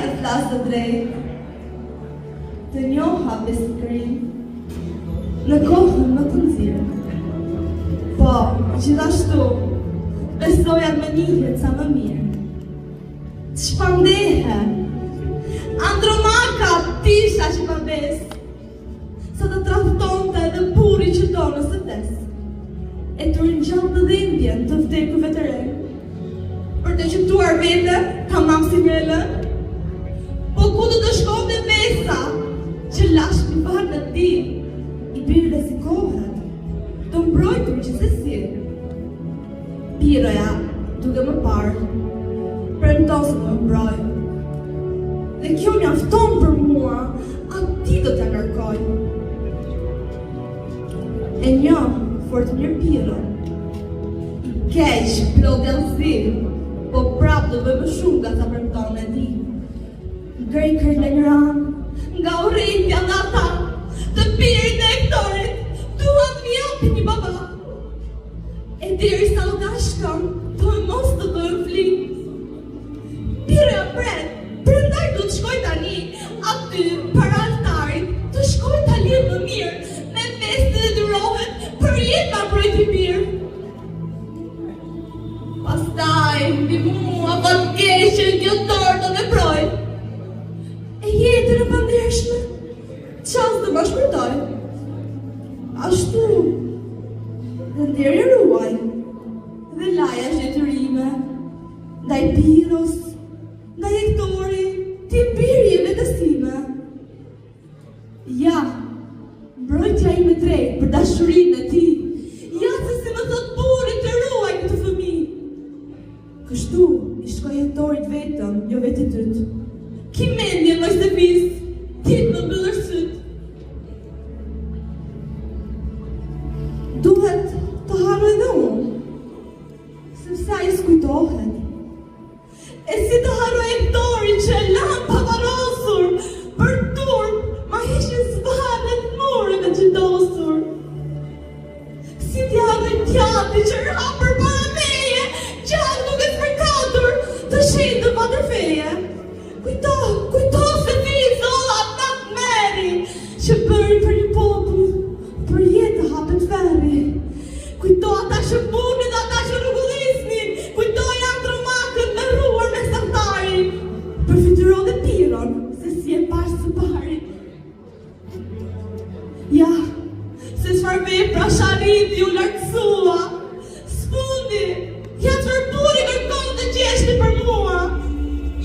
të flasë të drejtë, të njoha besëkërim, në kohën më të nxirë. Po, gjithashtu, besoja më njihet sa më mirë. Të shpandehe, Andromaka tisha që pa besë, sa të traftonte edhe buri që do nëse des. E të rinjallë të dhimbjen të vdekuve të re. Për të qëptuar vete, ka mamë si mjellë. Po ku të shkonte besa, që lash një farë në ti, i birë dhe si kohët, të mbrojtur që se si. Piroja, duke më parë, premton se të mbroj. Dhe kjo mjafton për mua, ati do t'ja kërkoj. E një, fort mirë Piro, i keq, plot djallësi, po prap do bëjmë shumë nga sa premton e di. Grej kërlenëran, nga urrejtja nga ta, të pirit e Hektorit, duat mi japi një baba. E diri sa u dashkon, të e mos të bëjmë flit. Piroja prendaj du të shkoj tani, aty, para altarit, të shkoj tali më mirë, me festë dhe durohet, për jetë ma projti mirë. Pastaj, mbi mua, fatkeqen kjo torto me projt. E jetën e pandershme, qas dhe ma shpërtoj. Ashtu, dhe nderi ruaj, dhe laja zhetërime, ndaj Piros, ndaj Hektori, ti birje me dësime. Ja, mbrojtja ime drejt për dashurinë e ti, ja se si më thot burit të ruaj këtë fëmi. Kështu, i shkoj Hektorit vetëm, jo vetë të tëtë. Ki mendje më shte pisë, ti të më bëllër sytë. Duhet të haroj dhe unë, sepse a i skujtohet. E si të haroj Hektorin që e lanë pavarosur, për turp, ma ishin zvanet mureve që dosur. Si t'ja haroj tjati që rra për para meje, gjallë nuk e të përkatur, të shetë të patërfeje. Kujto se ti zolla të meri, që bëri për një popull, për jetë hapet veri. Kujto ata që